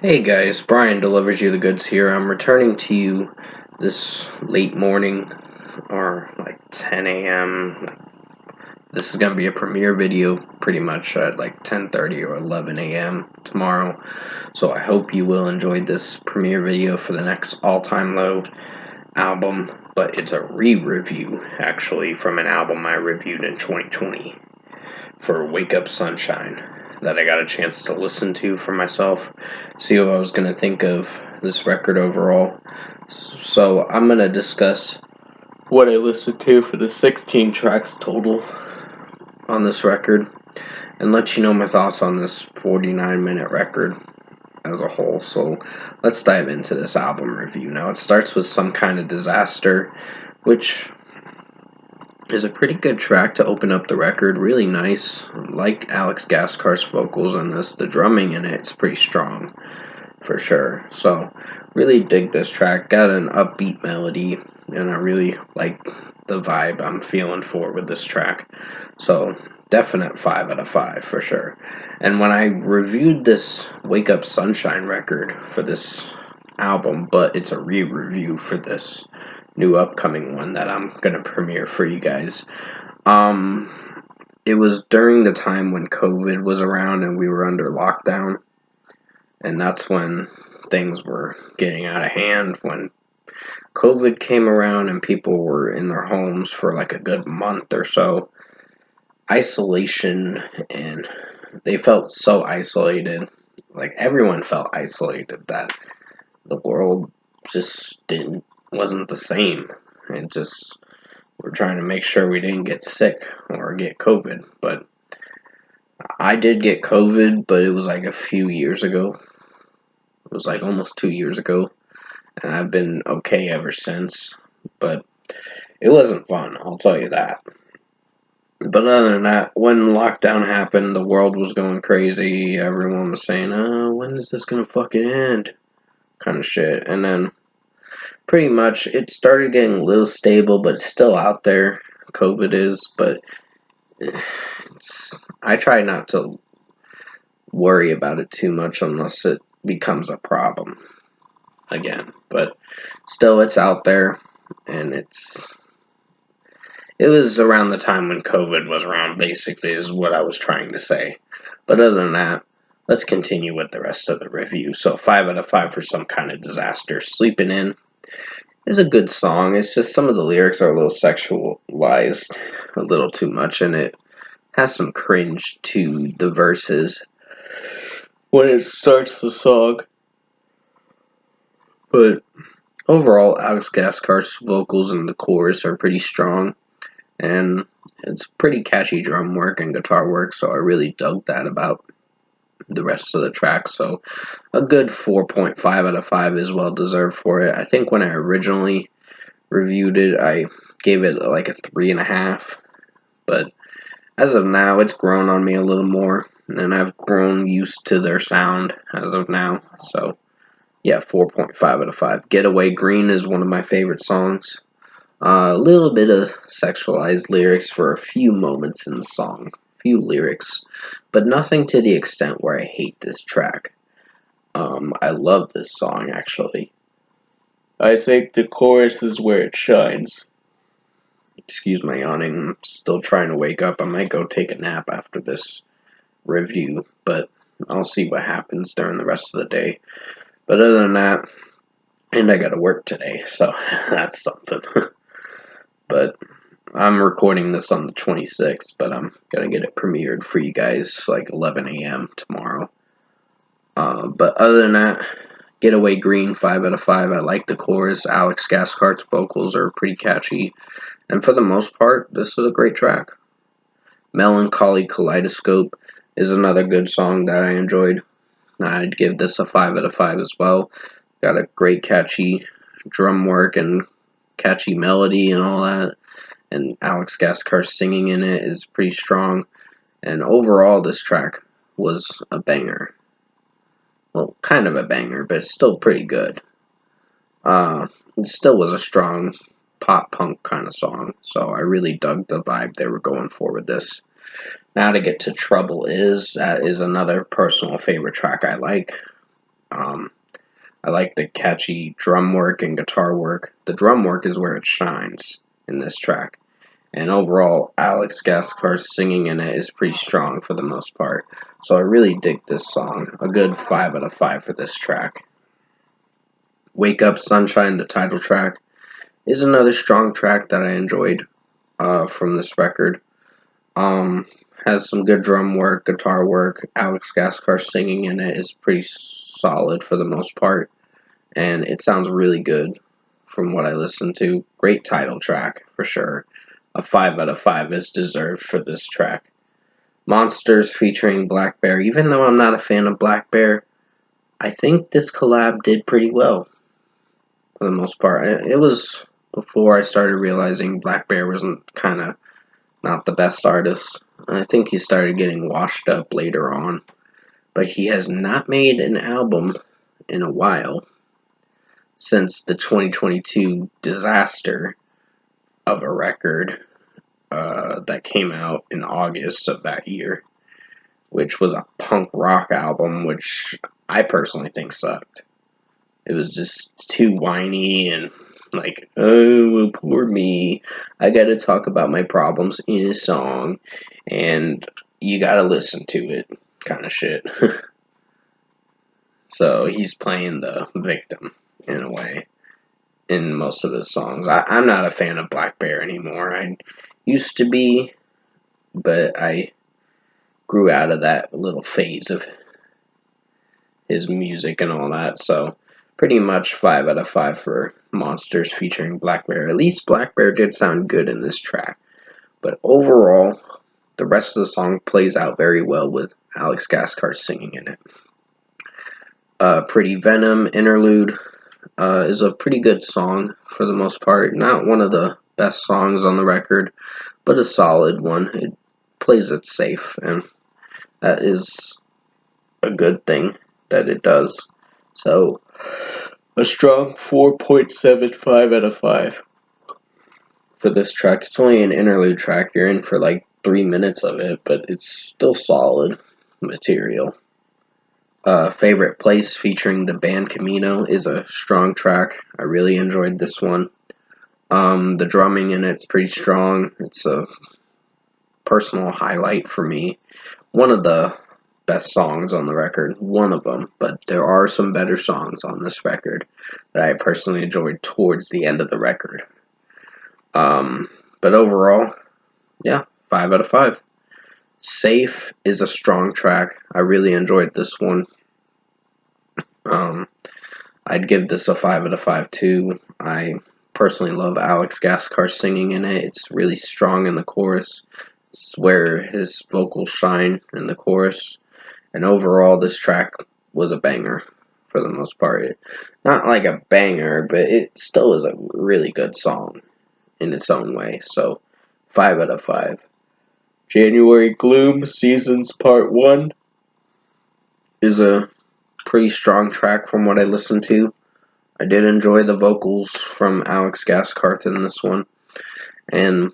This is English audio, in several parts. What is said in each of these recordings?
Hey guys, Brian delivers you the goods here. I'm returning to you this late morning or like 10 a.m. This is going to be a premiere video pretty much at like 10:30 or 11 a.m. tomorrow. So I hope you will enjoy this premiere video for the next All Time Low album, but it's a re-review actually from an album I reviewed in 2020 for Wake Up Sunshine that I got a chance to listen to for myself, see what I was going to think of this record overall. So I'm going to discuss what I listened to for the 16 tracks total on this record and let you know my thoughts on this 49-minute record as a whole. So let's dive into this album review. Now it starts with Some Kind of Disaster, which is a pretty good track to open up the record. Really nice. Like Alex Gaskar's vocals on this. The drumming in it's pretty strong for sure. So really dig this track. Got an upbeat melody and I really like the vibe I'm feeling for with this track. So definite 5 out of 5 for sure. And when I reviewed this Wake Up Sunshine record for this album, but it's a re-review for this new upcoming one that I'm gonna premiere for you guys. It was during the time when COVID was around and we were under lockdown, and that's when things were getting out of hand. When COVID came around and people were in their homes for like a good month or so, isolation, and they felt so isolated. Like everyone felt isolated that the world just wasn't the same. It just we're trying to make sure we didn't get sick or get COVID. But I did get COVID, but it was like a few years ago. It was like almost 2 years ago, and I've been okay ever since. But it wasn't fun, I'll tell you that. But other than that, when lockdown happened, the world was going crazy. Everyone was saying, "Oh, when is this gonna fucking end?" Kind of shit. And then pretty much it started getting a little stable, but it's still out there. COVID is, but I try not to worry about it too much unless it becomes a problem again. But still, it's out there, and it was around the time when COVID was around, basically, is what I was trying to say. But other than that, let's continue with the rest of the review. So 5 out of 5 for Some Kind of Disaster. Sleeping In is a good song. It's just some of the lyrics are a little sexualized, a little too much, and it has some cringe to the verses when it starts the song. But overall, Alex Gaskar's vocals in the chorus are pretty strong, and it's pretty catchy drum work and guitar work, so I really dug that about the rest of the track. So a good 4.5 out of 5 is well deserved for it. I think when I originally reviewed it, I gave it like a 3.5, but as of now, it's grown on me a little more, and I've grown used to their sound as of now. So yeah, 4.5 out of 5. Getaway Green is one of my favorite songs. A little bit of sexualized lyrics for a few moments in the song, few lyrics, but nothing to the extent where I hate this track. I love this song actually. I think the chorus is where it shines. Excuse my yawning, I'm still trying to wake up. I might go take a nap after this review, but I'll see what happens during the rest of the day. But other than that, and I gotta work today, so that's something. But I'm recording this on the 26th, but I'm gonna get it premiered for you guys like 11 a.m. tomorrow. But other than that, Getaway Green, 5 out of 5. I like the chorus. Alex Gaskart's vocals are pretty catchy, and for the most part, this is a great track. Melancholy Kaleidoscope is another good song that I enjoyed. I'd give this a 5 out of 5 as well. Got a great catchy drum work and catchy melody and all that. And Alex Gaskar singing in it is pretty strong. And overall, this track was a banger. Well, kind of a banger, but it's still pretty good. It still was a strong pop punk kind of song, so I really dug the vibe they were going for with this. Now to get to Trouble Is, that is another personal favorite track I like. I like the catchy drum work and guitar work. The drum work is where it shines in this track. And overall, Alex Gaskar's singing in it is pretty strong for the most part. So I really dig this song. A good 5 out of 5 for this track. Wake Up Sunshine, the title track, is another strong track that I enjoyed from this record. Has some good drum work, guitar work. Alex Gaskar singing in it is pretty solid for the most part, and it sounds really good from what I listened to. Great title track for sure. A 5 out of 5 is deserved for this track. Monsters featuring blackbear. Even though I'm not a fan of blackbear, I think this collab did pretty well for the most part. It was before I started realizing blackbear wasn't kind of not the best artist. I think he started getting washed up later on, but he has not made an album in a while since the 2022 disaster of a record that came out in August of that year, which was a punk rock album, which I personally think sucked. It was just too whiny and like, oh, well, poor me. I gotta talk about my problems in a song, and you gotta listen to it, kind of shit. So he's playing the victim in a way in most of his songs. I'm not a fan of blackbear anymore. I used to be, but I grew out of that little phase of his music and all that. So pretty much 5 out of 5 for Monsters featuring blackbear. At least blackbear did sound good in this track. But overall, the rest of the song plays out very well with Alex Gaskar singing in it. Pretty Venom interlude is a pretty good song for the most part. Not one of the best songs on the record, but a solid one. It plays it safe, and that is a good thing that it does. So, a strong 4.75 out of 5 for this track. It's only an interlude track. You're in for like 3 minutes of it, but it's still solid material. Favorite Place featuring the band Camino is a strong track. I really enjoyed this one. The drumming in it's pretty strong. It's a personal highlight for me. One of the best songs on the record, one of them, but there are some better songs on this record that I personally enjoyed towards the end of the record. But overall, yeah, 5 out of 5. Safe is a strong track. I really enjoyed this one. I'd give this a 5 out of 5 too. I personally love Alex Gaskar singing in it. It's really strong in the chorus. It's where his vocals shine in the chorus. And overall, this track was a banger for the most part. Not like a banger, but it still is a really good song in its own way. So, 5 out of 5. January Gloom Seasons Part 1 is a pretty strong track from what I listened to. I did enjoy the vocals from Alex Gaskarth in this one, and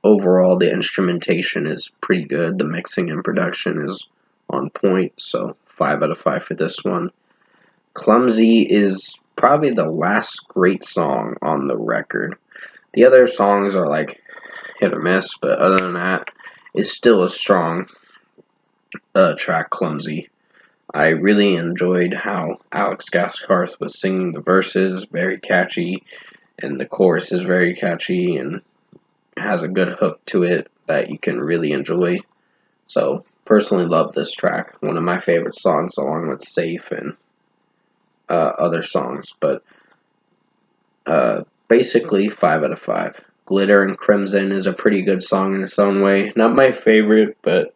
overall the instrumentation is pretty good. The mixing and production is on point, so 5 out of 5 for this one. Clumsy is probably the last great song on the record. The other songs are like hit or miss, but other than that, it's still a strong track, Clumsy. I really enjoyed how Alex Gaskarth was singing the verses, very catchy, and the chorus is very catchy and has a good hook to it that you can really enjoy. So, personally love this track. One of my favorite songs along with Safe and other songs, but basically 5 out of 5. Glitter and Crimson is a pretty good song in its own way. Not my favorite, but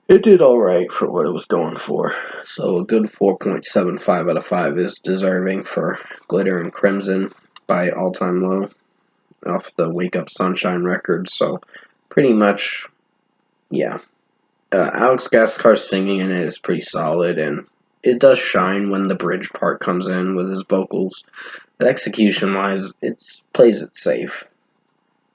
it did alright for what it was going for. So a good 4.75 out of 5 is deserving for Glitter and Crimson by All Time Low off the Wake Up Sunshine record. So pretty much, yeah. Alex Gaskar's singing in it is pretty solid, and it does shine when the bridge part comes in with his vocals. But execution-wise, it plays it safe.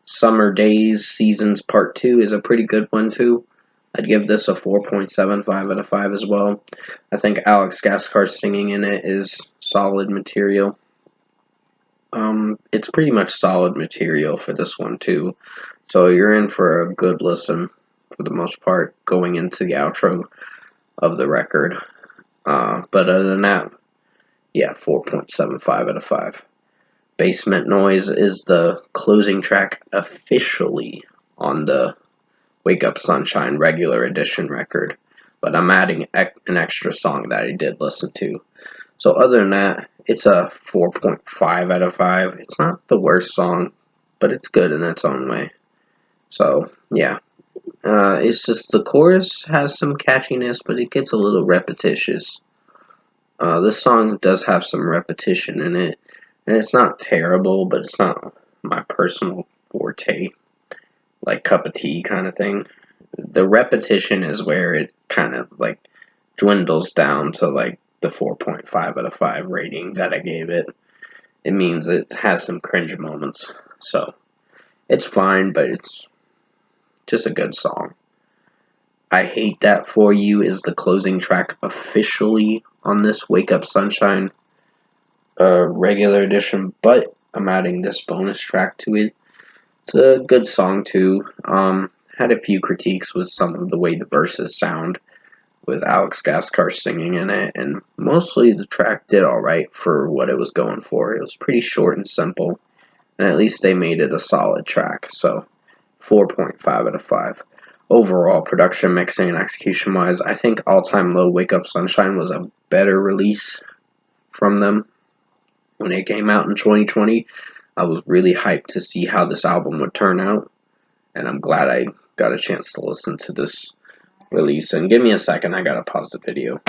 Summer Days Seasons Part 2 is a pretty good one too. I'd give this a 4.75 out of 5 as well. I think Alex Gaskar's singing in it is solid material. It's pretty much solid material for this one too. So you're in for a good listen for the most part going into the outro of the record. But other than that, yeah, 4.75 out of 5. Basement Noise is the closing track officially on the Wake Up Sunshine regular edition record, but I'm adding an extra song that I did listen to. So other than that, it's a 4.5 out of 5. It's not the worst song, but it's good in its own way. So yeah, it's just the chorus has some catchiness, but it gets a little repetitious. This song does have some repetition in it, and it's not terrible, but it's not my personal forte, like cup of tea kind of thing. The repetition is where it kind of like dwindles down to like the 4.5 out of 5 rating that I gave it. It means it has some cringe moments, so it's fine, but it's just a good song. I Hate That For You is the closing track officially on this Wake Up Sunshine regular edition, but I'm adding this bonus track to it. It's a good song too. Had a few critiques with some of the way the verses sound with Alex Gaskar singing in it, and mostly the track did alright for what it was going for. It was pretty short and simple, and at least they made it a solid track, so 4.5 out of 5. Overall, production, mixing, and execution wise, I think All Time Low Wake Up Sunshine was a better release from them when it came out in 2020. I was really hyped to see how this album would turn out, and I'm glad I got a chance to listen to this release. And give me a second, I gotta pause the video.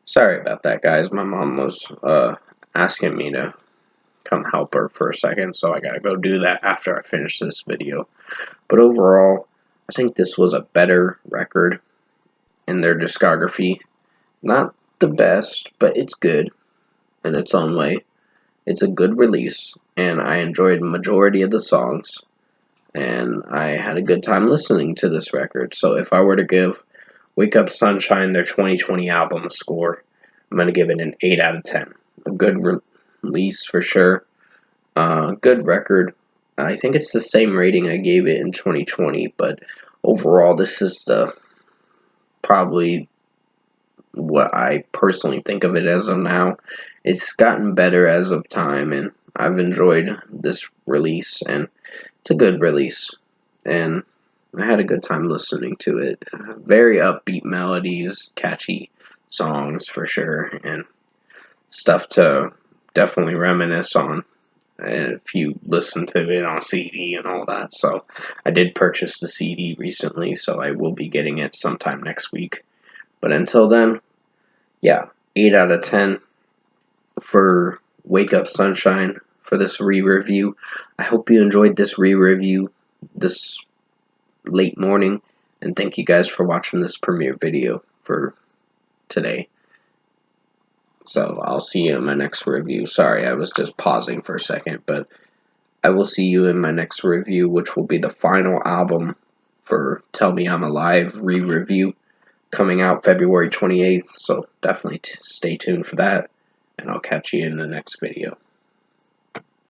Sorry about that, guys. My mom was asking me to come help her for a second, so I gotta go do that after I finish this video. But overall, I think this was a better record in their discography. Not the best, but it's good in its own way. It's a good release, and I enjoyed the majority of the songs, and I had a good time listening to this record. So if I were to give Wake Up Sunshine, their 2020 album, a score, I'm going to give it an 8 out of 10. A good release for sure. Good record. I think it's the same rating I gave it in 2020, but overall, this is probably what I personally think of it as of now. It's gotten better as of time, and I've enjoyed this release, and it's a good release, and I had a good time listening to it. Very upbeat melodies, catchy songs for sure, and stuff to definitely reminisce on if you listen to it on CD and all that. So I did purchase the CD recently, so I will be getting it sometime next week. But until then, yeah, 8 out of 10 for Wake Up Sunshine for this re-review. I hope you enjoyed this re-review this late morning, and thank you guys for watching this premiere video for today. So I'll see you in my next review. Sorry, I was just pausing for a second, but I will see you in my next review, which will be the final album for Tell Me I'm Alive re-review, coming out February 28th, so definitely stay tuned for that, and I'll catch you in the next video.